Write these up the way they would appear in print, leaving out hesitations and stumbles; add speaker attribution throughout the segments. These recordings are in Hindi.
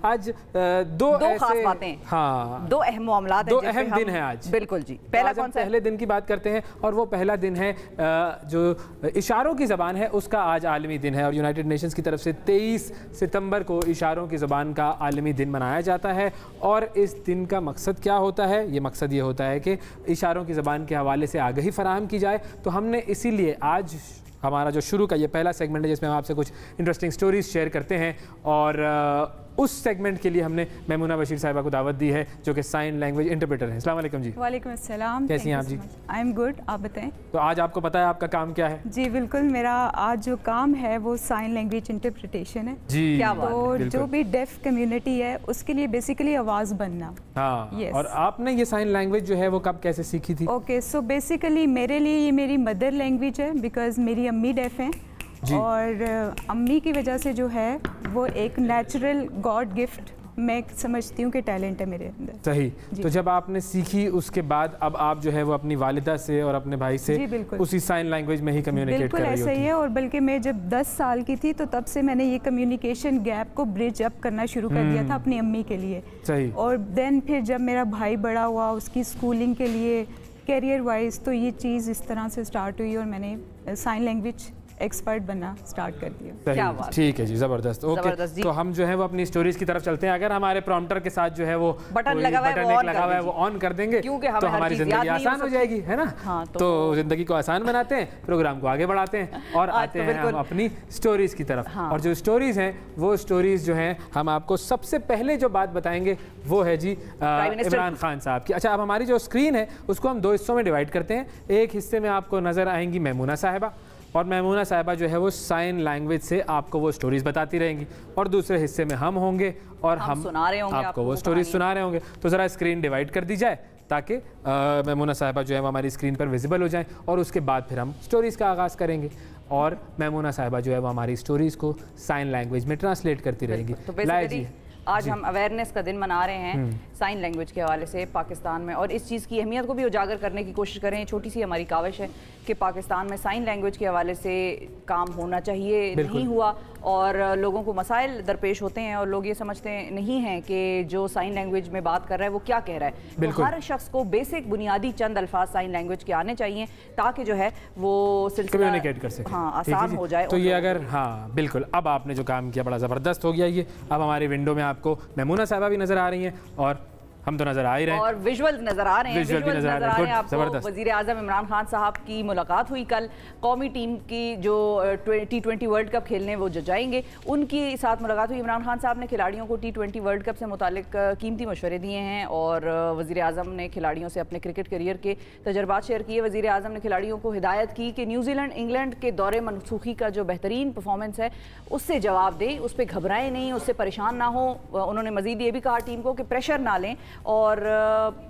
Speaker 1: आज दो
Speaker 2: खास बातें,
Speaker 1: हाँ,
Speaker 2: दो अहम मामलात,
Speaker 1: दो अहम दिन है आज।
Speaker 2: बिल्कुल जी। पहला कौन सा?
Speaker 1: पहले दिन की बात करते हैं और वो पहला दिन है जो इशारों की ज़बान है उसका आज आलमी दिन है और यूनाइटेड नेशंस की तरफ से 23 सितंबर को इशारों की ज़बान का आलमी दिन मनाया जाता है। और इस दिन का मकसद क्या होता है? ये मकसद ये होता है कि इशारों की ज़बान के हवाले से आगाही फराहम की जाए। तो हमने इसीलिए आज हमारा जो शुरू का ये पहला सेगमेंट है जिसमें हम आपसे कुछ इंटरेस्टिंग स्टोरीज़ शेयर करते हैं और उस सेगमेंट के लिए हमने मैमूना बशीर साहिबा को दावत दी है जो कि साइन लैंग्वेज इंटरप्रेटर हैं। अस्सलाम वालेकुम जी।
Speaker 3: वालेकुम अस्सलाम।
Speaker 1: कैसी हैं आप जी?
Speaker 3: आई एम गुड, आप बताएं।
Speaker 1: तो आज आपको पता है आपका काम क्या है?
Speaker 3: जी बिल्कुल, मेरा आज जो काम है वो साइन लैंग्वेज इंटरप्रिटेशन है
Speaker 1: जी।
Speaker 2: क्या बात
Speaker 3: तो जो भी डेफ कम्युनिटी है उसके लिए बेसिकली आवाज़ बनना।
Speaker 1: हाँ।
Speaker 3: yes.
Speaker 1: और आपने ये साइन लैंग्वेज जो है वो कब कैसे सीखी थी?
Speaker 3: ओके, सो बेसिकली मेरे लिए ये मेरी मदर लैंग्वेज है बिकॉज मेरी अम्मी डेफ हैं और अम्मी की वजह से जो है वो एक नेचुरल गॉड गिफ्ट मैं समझती हूँ कि टैलेंट है मेरे अंदर।
Speaker 1: सही। तो जब आपने सीखी उसके बाद अब आप जो है वो अपनी वालिदा से और अपने भाई से उसी साइन लैंग्वेज में ही कम्युनिकेट कर रही होती हैं।
Speaker 3: बिल्कुल ऐसा ही है। और बल्कि मैं जब 10 साल की थी तो तब से मैंने ये कम्युनिकेशन गैप को ब्रिज अप करना शुरू कर दिया था अपनी अम्मी के लिए।
Speaker 1: सही।
Speaker 3: और देन फिर जब मेरा भाई बड़ा हुआ उसकी स्कूलिंग के लिए कैरियर वाइज तो ये चीज़ इस तरह से स्टार्ट हुई और मैंने साइन लैंग्वेज एक्सपर्ट बनना स्टार्ट कर दिया।
Speaker 2: क्या बात।
Speaker 1: ठीक है जी, ज़बरदस्त। ओके, तो हम जो है वो अपनी स्टोरीज की तरफ चलते हैं। अगर हमारे प्रॉम्प्टर के साथ जो है वो
Speaker 2: बटन लगा हुआ है वो
Speaker 1: ऑन कर देंगे तो हमारी ज़िंदगी आसान हो जाएगी, है ना?
Speaker 2: हाँ,
Speaker 1: तो ज़िंदगी को आसान बनाते हैं, प्रोग्राम को आगे बढ़ाते हैं और आते हैं हम अपनी स्टोरीज़ की तरफ। और जो स्टोरीज़ हैं वो स्टोरीज़ जो हैं हम आपको सबसे पहले जो बात बताएंगे वो है जी इमरान खान साहब की। अच्छा, अब हमारी जो स्क्रीन है उसको हम 2 हिस्सों में डिवाइड करते हैं। एक हिस्से में आपको नज़र आएंगी मैमूना साहिबा और मैमूना साहिबा जो है वो साइन लैंग्वेज से आपको वो स्टोरीज़ बताती रहेंगी और दूसरे हिस्से में हम होंगे और हम
Speaker 2: सुना रहे होंगे
Speaker 1: आपको वो स्टोरीज़ सुना रहे होंगे। तो ज़रा स्क्रीन डिवाइड कर दी जाए ताकि मैमूना साहिबा जो है वो हमारी स्क्रीन पर विजिबल हो जाएं और उसके बाद फिर हम स्टोरीज़ का आगाज़ करेंगे और मैमूना साहिबा जो है वो हमारी स्टोरीज़ को साइन लैंग्वेज में ट्रांसलेट करती रहेंगी।
Speaker 2: तो आज हम अवेयरनेस का दिन मना रहे हैं साइन लैंग्वेज के हवाले से पाकिस्तान में और इस चीज़ की अहमियत को भी उजागर करने की कोशिश करें। छोटी सी हमारी काविश है कि पाकिस्तान में साइन लैंग्वेज के हवाले से काम होना चाहिए, नहीं हुआ और लोगों को मसाइल दरपेश होते हैं और लोग ये समझते नहीं हैं कि जो साइन लैंग्वेज में बात कर रहा है वो क्या कह रहा है। तो हर शख्स को बेसिक बुनियादी चंद अल्फाज साइन लैंग्वेज के आने चाहिए ताकि जो है वो सिलसिला
Speaker 1: कम्युनिकेट कर सके,
Speaker 2: हाँ, आसान हो जाए।
Speaker 1: तो ये अगर हाँ बिल्कुल, अब आपने जो काम किया बड़ा ज़बरदस्त हो गया। ये अब हमारी विंडो में आपको मैमूना साहिबा भी नज़र आ रही हैं और हम तो नजर आ ही रहे हैं
Speaker 2: और विजुअल नजर आ रहे हैं,
Speaker 1: विजुअल नजर आ रहे हैं
Speaker 2: आपको। वजीर आज़म इमरान खान साहब की मुलाकात हुई कल, कौमी टीम की जो T20 वर्ल्ड कप खेलने वो जो जाएंगे उनकी साथ मुलाकात हुई। इमरान खान साहब ने खिलाड़ियों को T20 वर्ल्ड कप से मुतालिक कीमती मशवरे दिए हैं और वजीर आज़म ने खिलाड़ियों से अपने क्रिकेट करियर के तजर्बात शेयर किए। वजीर आज़म ने खिलाड़ियों को हिदायत की कि न्यूजीलैंड इंग्लैंड के दौरे मनसूखी का जो बेहतरीन परफॉर्मेंस है उससे जवाब दें, उस पर घबराएं नहीं, उससे परेशान ना हो। उन्होंने मजीद ये भी कहा टीम को कि प्रेशर ना लें और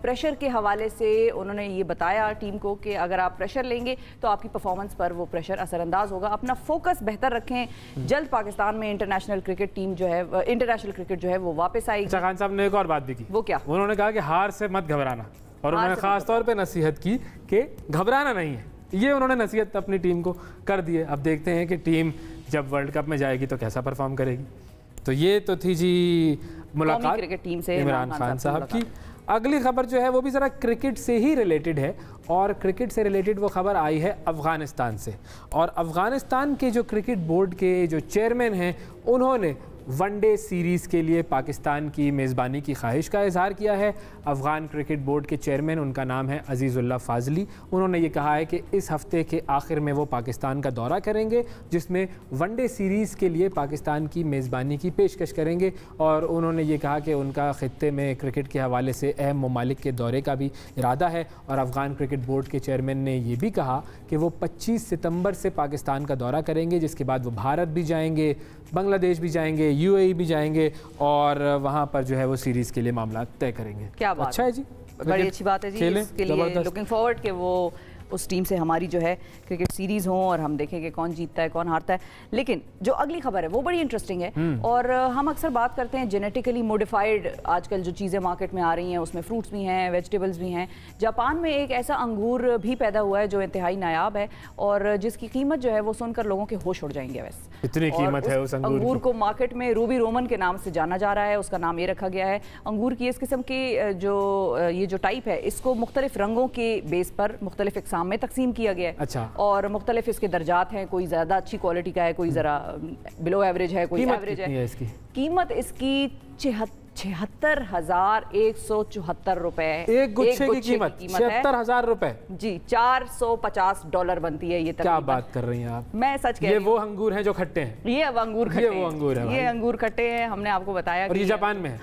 Speaker 2: प्रेशर के हवाले से उन्होंने ये बताया टीम को कि अगर आप प्रेशर लेंगे तो आपकी परफॉर्मेंस पर वो प्रेशर असरअंदाज होगा। अपना फोकस बेहतर रखें। जल्द पाकिस्तान में इंटरनेशनल क्रिकेट टीम जो है, इंटरनेशनल क्रिकेट जो है वो वापस आएगी।
Speaker 1: खान साहब ने एक और बात भी की।
Speaker 2: वो क्या?
Speaker 1: उन्होंने कहा कि हार से मत घबराना और उन्होंने खास तौर पे नसीहत की कि घबराना नहीं है। ये उन्होंने नसीहत अपनी टीम को कर दी है। अब देखते हैं कि टीम जब वर्ल्ड कप में जाएगी तो कैसा परफॉर्म करेगी। तो ये तो थी जी मुलाकात
Speaker 2: क्रिकेट टीम से
Speaker 1: इमरान खान साहब की। अगली खबर जो है वो भी ज़रा क्रिकेट से ही रिलेटेड है और क्रिकेट से रिलेटेड वो खबर आई है अफ़गानिस्तान से। और अफ़गानिस्तान के जो क्रिकेट बोर्ड के जो चेयरमैन हैं उन्होंने वनडे सीरीज़ के लिए पाकिस्तान की मेज़बानी की ख्वाहिश का इजहार किया है। अफ़गान क्रिकेट बोर्ड के चेयरमैन, उनका नाम है अज़ीज़ुल्लाह फ़ाज़ली, उन्होंने ये कहा है कि इस हफ़्ते के आखिर में वो पाकिस्तान का दौरा करेंगे जिसमें वनडे सीरीज़ के लिए पाकिस्तान की मेज़बानी की पेशकश करेंगे। और उन्होंने ये कहा कि उनका ख़ित्ते में क्रिकेट के हवाले से अहम ममालिक के दौरे का भी इरादा है। और अफ़गान क्रिकेट बोर्ड के चेयरमैन ने ये भी कहा कि वो 25 सितंबर से पाकिस्तान का दौरा करेंगे, जिसके बाद वो भारत भी जाएंगे, बांग्लादेश भी जाएंगे, UAE भी जाएंगे और वहाँ पर जो है वो सीरीज़ के लिए मामला तय करेंगे।
Speaker 2: क्या बात,
Speaker 1: अच्छा है जी,
Speaker 2: बड़ी अच्छी बात है जी। इसके लिए लुकिंग फॉरवर्ड कि वो उस टीम से हमारी जो है क्रिकेट सीरीज़ हो और हम देखें कि कौन जीतता है कौन हारता है। लेकिन जो अगली खबर है वो बड़ी इंटरेस्टिंग है और हम अक्सर बात करते हैं जेनेटिकली मॉडिफाइड आजकल जो चीज़ें मार्केट में आ रही हैं उसमें फ्रूट्स भी हैं, वेजिटेबल्स भी हैं। जापान में एक ऐसा अंगूर भी पैदा हुआ है जो इंतहाई नायाब है और जिसकी कीमत जो है वो सुनकर लोगों के होश उड़ जाएंगे। वैसे
Speaker 1: इतनी कीमत है उस
Speaker 2: अंगूर को मार्केट में रूबी रोमन के नाम से जाना जा रहा है, उसका नाम ये रखा गया है। अंगूर की इस किस्म की ये जो टाइप है इसको मुख्तलिफ रंगों के बेस पर मुख्तलिफ इकसाम में तकसीम किया गया है।
Speaker 1: अच्छा।
Speaker 2: और मुख्तलिफ इसके दर्जात हैं, कोई ज़्यादा अच्छी क्वालिटी का है, कोई ज़रा बिलो एवरेज है, कोई एवरेज है। कीमत इसकी 76,174 रुपए।
Speaker 1: एक गुच्छे की कीमत 76,000 रुपए
Speaker 2: जी, $450 बनती है ये।
Speaker 1: क्या बात कर रही हैं आप?
Speaker 2: मैं सच कह रही हूं।
Speaker 1: ये वो अंगूर हैं जो खट्टे हैं।
Speaker 2: ये अब अंगूर खट्टे हैं।
Speaker 1: ये वो अंगूर है।
Speaker 2: ये अंगूर खट्टे हैं, हमने आपको बताया।
Speaker 1: और ये जापान में है।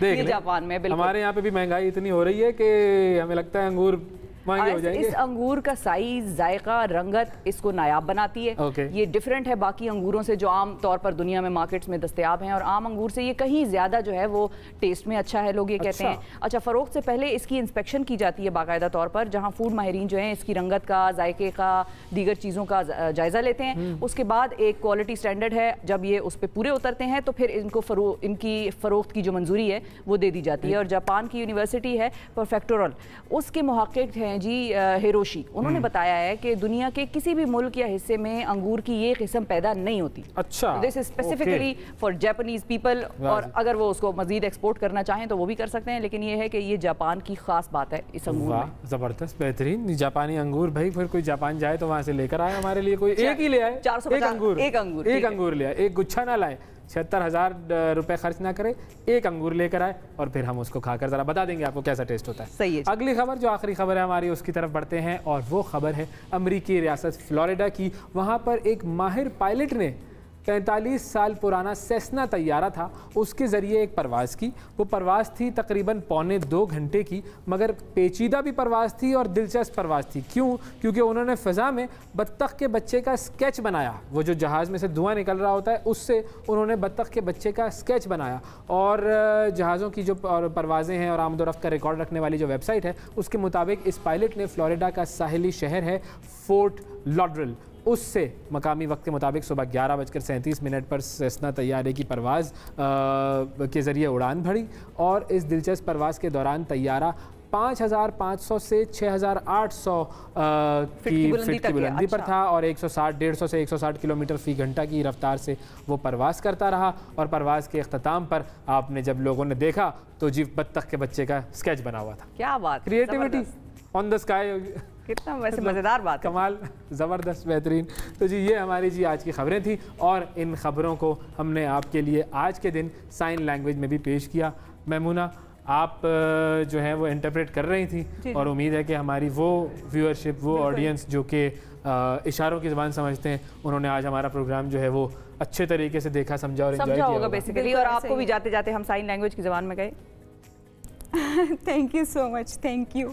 Speaker 1: देख
Speaker 2: ये जापान में बिल्कुल।
Speaker 1: हमारे यहाँ पे भी महंगाई इतनी हो रही है कि हमें लगता है अंगूर महंगे हो जाएंगे।
Speaker 2: इस अंगूर का साइज, जायका, रंगत इसको नायाब बनाती है। ये डिफरेंट है बाकी अंगूरों से जो आम तौर पर दुनिया में मार्केट्स में दस्तयाब हैं और आम अंगूर से ये कहीं ज़्यादा जो है वो टेस्ट में अच्छा है, लोग ये कहते हैं। अच्छा, फ़रोख्त से पहले इसकी इंस्पेक्शन की जाती है बाकायदा तौर पर, जहाँ फूड माहिरीन जो हैं इसकी रंगत का, जायके का, दीगर चीज़ों का जायज़ा लेते हैं। उसके बाद एक क्वालिटी स्टैंडर्ड है, जब ये उस पर पूरे उतरते हैं तो फिर इनकी फ़रोख्त की जो मंजूरी है वो दे दी जाती है। और जापान की यूनिवर्सिटी है परफेक्टोरल, उसके मुहक्किक हैं जी हिरोशी, उन्होंने बताया है कि दुनिया के किसी भी मुल्क या हिस्से में अंगूर की ये किस्म पैदा नहीं होती।
Speaker 1: अच्छा।
Speaker 2: This is specifically for Japanese people, और अगर वो उसको मजीद एक्सपोर्ट करना चाहें तो वो भी कर सकते हैं, लेकिन ये है कि ये जापान की खास बात है इस अंगूर में।
Speaker 1: जबरदस्त, बेहतरीन जापानी अंगूर। भाई फिर कोई जापान जाए तो वहां से लेकर आए हमारे लिए, कोई एक ही ले आए।
Speaker 2: 450 एक
Speaker 1: अंगूर ले आए, एक गुच्छा ना लाए, 76,000 रुपए खर्च ना करे, एक अंगूर लेकर आए और फिर हम उसको खाकर जरा बता देंगे आपको कैसा टेस्ट होता है।
Speaker 2: सही है।
Speaker 1: अगली खबर जो आखिरी खबर है हमारी उसकी तरफ बढ़ते हैं और वो खबर है अमेरिकी रियासत फ्लोरिडा की। वहाँ पर एक माहिर पायलट ने 45 साल पुराना सेस्ना तैयारा था, उसके ज़रिए एक परवाज़ की। वो परवाज़ थी तकरीबन 1.25 घंटे की, मगर पेचीदा भी परवाज़ थी और दिलचस्प परवाज़ थी। क्यों? क्योंकि उन्होंने फ़ज़ा में बत्तख के बच्चे का स्केच बनाया। वो जो जहाज़ में से धुआं निकल रहा होता है उससे उन्होंने बत्तख के बच्चे का स्केच बनाया। और जहाज़ों की जो परवाज़ें हैं और आमदोरफ्त का रिकॉर्ड रखने वाली जो वेबसाइट है उसके मुताबिक इस पायलट ने फ्लोरिडा का साहिली शहर है फोर्ट लॉडरल, उससे मकामी वक्त के मुताबिक सुबह 11:37 पर सेस्ना तैयारे की परवाज़ के ज़रिए उड़ान भरी। और इस दिलचस्प परवाज़ के दौरान तैयारा 5,500 से 6,800 की फिट की बुलंदी पर था और 160 से 160 किलोमीटर फ़ी घंटा की रफ्तार से वो परवाज़ करता रहा। और परवाज़ के अख्ताम पर आपने जब लोगों ने देखा तो जी बत्तख के बच्चे का स्केच बना हुआ था।
Speaker 2: क्या बात,
Speaker 1: क्रिएटिविटी ऑन द स्काई,
Speaker 2: कितना वैसे मज़ेदार बात,
Speaker 1: कमाल, ज़बरदस्त, बेहतरीन। तो जी ये हमारी जी आज की खबरें थी और इन खबरों को हमने आपके लिए आज के दिन साइन लैंग्वेज में भी पेश किया। मैमूना, आप जो है वो इंटरप्रेट कर रही थी और उम्मीद है कि हमारी वो व्यूअरशिप, वो ऑडियंस जो कि इशारों की ज़बान समझते हैं, उन्होंने आज हमारा प्रोग्राम जो है वो अच्छे तरीके से देखा, समझा और एंजॉय किया होगा
Speaker 2: बेसिकली। और आपको भी जाते जाते हम साइन लैंग्वेज की ज़बान में गए।
Speaker 3: Thank you so much, thank you.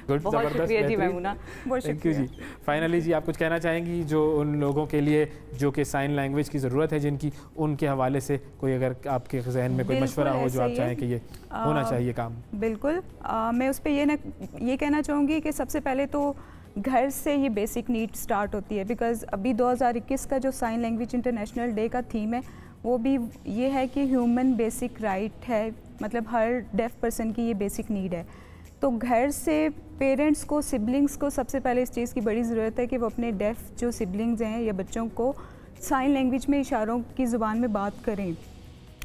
Speaker 1: Good,
Speaker 2: बहुत शुक्रिया जी मैमूना,
Speaker 1: थैंक यू जी। फाइनली जी आप कुछ कहना चाहेंगी जो उन लोगों के लिए जो कि साइन लैंग्वेज की ज़रूरत है, जिनकी उनके हवाले से कोई अगर आपके जहन में कोई मशवरा हो जो आप चाहें कि ये होना चाहिए काम?
Speaker 3: बिल्कुल, मैं उस पर ये कहना चाहूँगी कि सबसे पहले तो घर से ही बेसिक नीड स्टार्ट होती है। बिकॉज़ अभी 2021 का जो साइन लैंग्वेज इंटरनेशनल डे का थीम है वो भी ये है कि ह्यूमन बेसिक राइट है, मतलब हर डेफ पर्सन की ये बेसिक नीड है। तो घर से पेरेंट्स को, सिबलिंग्स को सबसे पहले इस चीज़ की बड़ी ज़रूरत है कि वो अपने डेफ जो सिबलिंग्स हैं या बच्चों को साइन लैंग्वेज में इशारों की ज़ुबान में बात करें।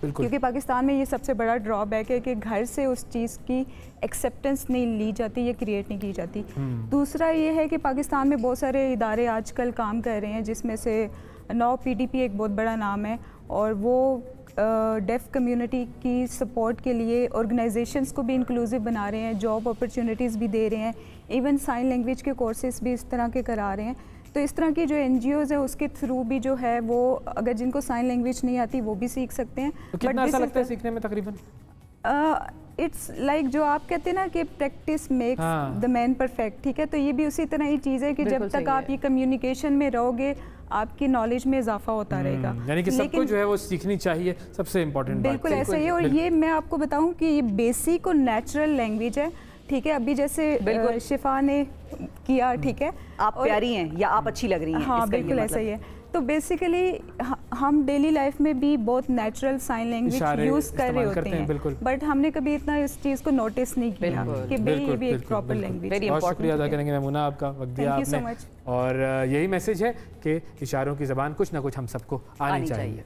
Speaker 3: क्योंकि पाकिस्तान में ये सबसे बड़ा ड्रॉबैक है कि घर से उस चीज़ की एक्सेप्टेंस नहीं ली जाती या क्रिएट नहीं की जाती। दूसरा ये है कि पाकिस्तान में बहुत सारे इदारे आजकल काम कर रहे हैं, जिसमें से नौ PDP एक बहुत बड़ा नाम है और वो डेफ कम्युनिटी की सपोर्ट के लिए ऑर्गेनाइजेशंस को भी इंक्लूसिव बना रहे हैं, जॉब अपॉर्चुनिटीज़ भी दे रहे हैं, इवन साइन लैंग्वेज के कोर्सेज भी इस तरह के करा रहे हैं। तो इस तरह की जो NGOs है उसके थ्रू भी जो है वो अगर जिनको साइन लैंग्वेज नहीं आती वो भी सीख सकते हैं।
Speaker 1: तो कितना ऐसा लगता है सीखने में तकरीबन?
Speaker 3: इट्स लाइक जो आप कहते हैं ना कि practice makes the man perfect, ठीक है। तो ये भी उसी तरह ही चीज़ है कि जब तक आप ये कम्युनिकेशन में रहोगे आपकी नॉलेज में इजाफा होता रहेगा।
Speaker 1: यानी कि सबको जो है वो सीखनी चाहिए, सबसे इम्पोर्टेंट बात।
Speaker 3: बिल्कुल ऐसा ही है। और ये मैं आपको बताऊं कि ये बेसिक और नेचुरल लैंग्वेज है, ठीक है, अभी जैसे शिफा ने किया, ठीक है,
Speaker 2: आप प्यारी हैं या आप अच्छी लग रही हैं,
Speaker 3: हाँ बिल्कुल ऐसा ही है। तो बेसिकली हम डेली लाइफ में भी बहुत नेचुरल साइन लैंग्वेज यूज़ कर रहे होते हैं, बट हमने कभी इतना इस चीज़ को नोटिस नहीं किया कि भाई ये भी एक प्रॉपर लैंग्वेज।
Speaker 1: बहुत शुक्रिया अदा करेंगे मैमूना आपका, वक्त दिया आपने। और यही मैसेज है कि इशारों की ज़बान कुछ ना कुछ हम सबको आनी चाहिए।